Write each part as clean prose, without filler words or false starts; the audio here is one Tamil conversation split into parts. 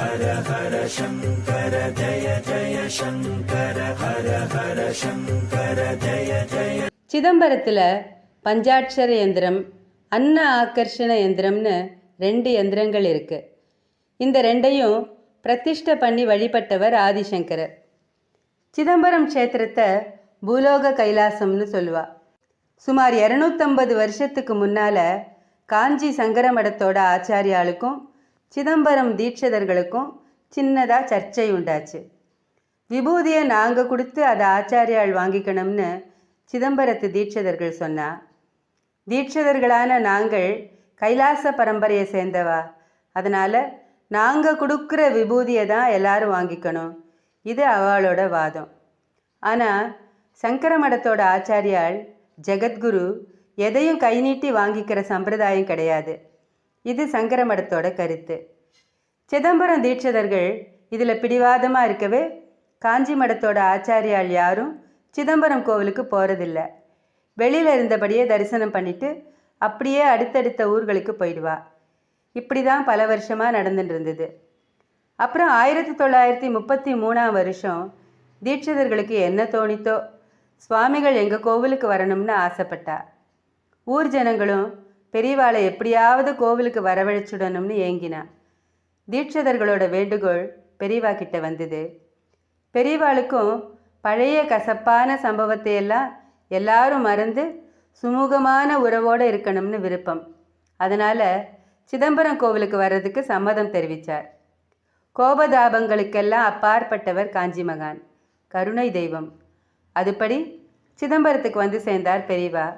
ஹர ஹர சங்கர ஜய ஜய சங்கர ஹர ஹர சங்கர ஜய ஜய. சிதம்பரத்தில் பஞ்சாட்சர யந்திரம், அன்ன ஆகர்ஷண யந்திரம்னு 2 யந்திரங்கள் இருக்குது. இந்த ரெண்டையும் பிரதிஷ்டை பண்ணி வழிபட்டவர் ஆதிசங்கரர். சிதம்பரம் க்ஷேத்திரத்தை பூலோக கைலாசம்னு சொல்லுவா. சுமார் 250 வருஷத்துக்கு முன்னால் காஞ்சி சங்கர மடத்தோட ஆச்சாரியாளுக்கும் சிதம்பரம் தீட்சிதர்களுக்கும் சின்னதாக சர்ச்சை உண்டாச்சு. விபூதியை நாங்கள் கொடுத்து அதை ஆச்சாரியாள் வாங்கிக்கணும்னு சிதம்பரத்து தீட்சிதர்கள் சொன்னா. தீட்சிதர்களான நாங்கள் கைலாச பரம்பரையை சேர்ந்தவா, அதனால் நாங்கள் கொடுக்குற விபூதியை தான் எல்லாரும் வாங்கிக்கணும், இது அவளோட வாதம். ஆனால் சங்கர மடத்தோட ஆச்சாரியாள் ஜெகத்குரு எதையும் கை நீட்டி வாங்கிக்கிற சம்பிரதாயம் கிடையாது, இது சங்கர மடத்தோட கருத்து. சிதம்பரம் தீட்சிதர்கள் இதில் பிடிவாதமாக இருக்கவே காஞ்சி மடத்தோட ஆச்சாரியாள் யாரும் சிதம்பரம் கோவிலுக்கு போகிறதில்ல. வெளியில் இருந்தபடியே தரிசனம் பண்ணிட்டு அப்படியே அடுத்தடுத்த ஊர்களுக்கு போயிடுவா. இப்படி தான் பல வருஷமாக நடந்துட்டு இருந்தது. அப்புறம் 1933ஆம் வருஷம் தீட்சிதர்களுக்கு என்ன தோணித்தோ சுவாமிகள் எங்கள் கோவிலுக்கு வரணும்னு ஆசைப்பட்டா. ஊர் ஜனங்களும் பெரியவாளை எப்படியாவது கோவிலுக்கு வரவழைச்சுடணும்னு ஏங்கினா. தீட்சிதர்களோட வேண்டுகோள் பெரியவா கிட்ட வந்தது. பெரியவாளுக்கும் பழைய கசப்பான சம்பவத்தையெல்லாம் எல்லாரும் மறந்து சுமூகமான உறவோடு இருக்கணும்னு விருப்பம். அதனால் சிதம்பரம் கோவிலுக்கு வர்றதுக்கு சம்மதம் தெரிவித்தார். கோபதாபங்களுக்கெல்லாம் அப்பாற்பட்டவர் காஞ்சி மகான், கருணை தெய்வம். அதுபடி சிதம்பரத்துக்கு வந்து சேர்ந்தார் பெரியவா.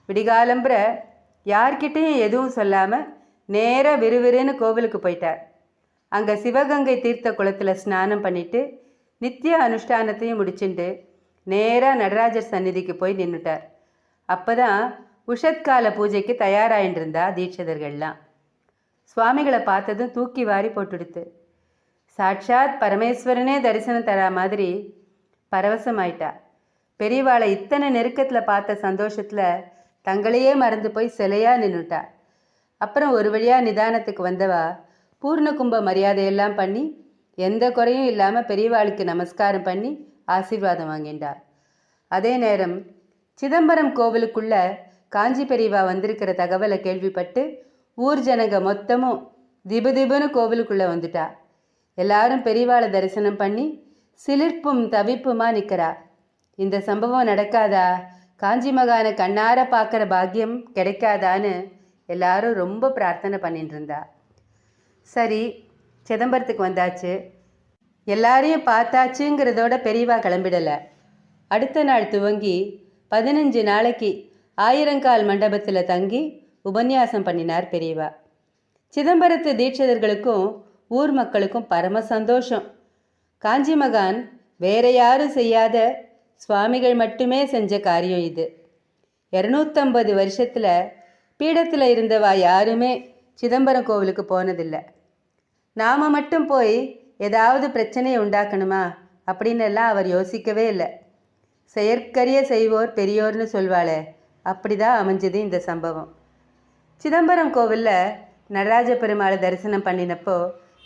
விடிகாலம்புற யார்கிட்டையும் எதுவும் சொல்லாமல் நேராக விறுவிறுன்னு கோவிலுக்கு போயிட்டார். அங்கே சிவகங்கை தீர்த்த குளத்தில் ஸ்நானம் பண்ணிவிட்டு நித்திய அனுஷ்டானத்தையும் முடிச்சுட்டு நேராக நடராஜர் சந்நிதிக்கு போய் நின்றுட்டார். அப்போ தான் உஷத்கால பூஜைக்கு தயாராகிட்டு இருந்தா தீட்சிதர்கள்லாம். சுவாமிகளை பார்த்ததும் தூக்கி வாரி போட்டுடுத்து. சாட்சாத் பரமேஸ்வரனே தரிசனம் தரா மாதிரி பரவசமாயிட்டா. பெரியவாளை இத்தனை நெருக்கத்தில் பார்த்த சந்தோஷத்தில் தங்களையே மறந்து போய் சிலையாக நின்றுட்டா. அப்புறம் ஒரு வழியாக நிதானத்துக்கு வந்தவா பூர்ண கும்ப மரியாதையெல்லாம் பண்ணி எந்த குறையும் இல்லாமல் பெரியவாளுக்கு நமஸ்காரம் பண்ணி ஆசீர்வாதம் வாங்கிண்டா. அதே நேரம் சிதம்பரம் கோவிலுக்குள்ள காஞ்சி பெரியவா வந்திருக்கிற தகவலை கேள்விப்பட்டு ஊர் ஜனங்க மொத்தமும் திபுதிபுன்னு கோவிலுக்குள்ளே வந்துட்டா. எல்லாரும் பெரியவாளை தரிசனம் பண்ணி சிலிர்ப்பும் தவிப்புமா நிற்கிறா. இந்த சம்பவம் நடக்காதா, காஞ்சி மகானை கண்ணார பார்க்குற பாக்கியம் கிடைக்காதான்னு எல்லாரும் ரொம்ப பிரார்த்தனை பண்ணிட்டு இருந்தா. சரி, சிதம்பரத்துக்கு வந்தாச்சு, எல்லாரையும் பார்த்தாச்சுங்கிறதோட பெரியவா கிளம்பிடலை. அடுத்த நாள் துவங்கி 15 நாளைக்கு ஆயிரங்கால் மண்டபத்தில் தங்கி உபன்யாசம் பண்ணினார் பெரியவா. சிதம்பரத்து தீட்சிதர்களுக்கும் ஊர் மக்களுக்கும் பரம சந்தோஷம். காஞ்சி மகான் வேற யாரும் செய்யாத சுவாமிகள் மட்டுமே செஞ்ச காரியம் இது. 250 வருஷத்தில் பீடத்தில் இருந்தவா யாருமே சிதம்பரம் கோவிலுக்கு போனதில்லை. நாம் மட்டும் போய் ஏதாவது பிரச்சனையை உண்டாக்கணுமா அப்படின்னு எல்லாம் அவர் யோசிக்கவே இல்லை. செயற்கரிய செய்வோர் பெரியோர்னு சொல்வாளே, அப்படிதான் அமைஞ்சது இந்த சம்பவம். சிதம்பரம் கோவிலில் நடராஜ பெருமாளை தரிசனம் பண்ணினப்போ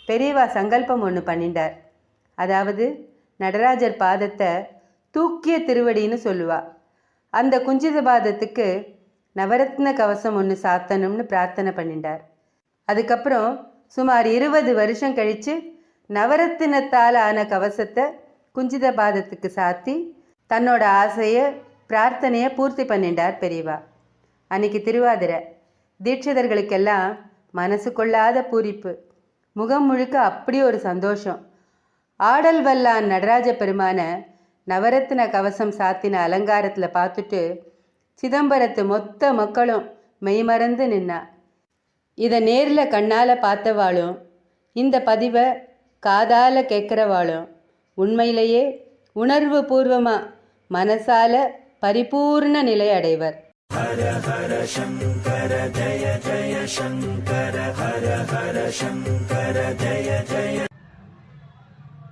பெரியவா சங்கல்பம் ஒன்று பண்ணிட்டார். அதாவது நடராஜர் பாதத்தை தூக்கிய திருவடின்னு சொல்லுவா. அந்த குஞ்சித பாதத்துக்கு நவரத்ன கவசம் ஒன்று சாத்தணும்னு பிரார்த்தனை பண்ணிட்டார். அதுக்கப்புறம் சுமார் 20 வருஷம் கழித்து நவரத்தினத்தால் ஆன கவசத்தை குஞ்சித பாதத்துக்கு சாத்தி தன்னோட ஆசையை பிரார்த்தனையை பூர்த்தி பண்ணிட்டார் பெரியவா. அன்னைக்கு திருவாதிரை. தீட்சிதர்களுக்கெல்லாம் மனசு கொள்ளாத பூரிப்பு, முகம் முழுக்க அப்படி ஒரு சந்தோஷம். ஆடல் வல்லான் நடராஜ பெருமான நவரத்ன கவசம் சாத்தின அலங்காரத்தில் பார்த்துட்டு சிதம்பரத்து மொத்த மக்களும் மெய்மறந்து நின்னா. இதை நேரில் கண்ணால் பார்த்தவாளும் இந்த பதிவை காதால் கேட்குறவாளும் உண்மையிலேயே உணர்வு பூர்வமாக மனசால பரிபூர்ண நிலை அடைவர். ஹர ஹர சங்கர ஜய ஜய சங்கர ஹர ஹர சங்கர ஜய ஜய.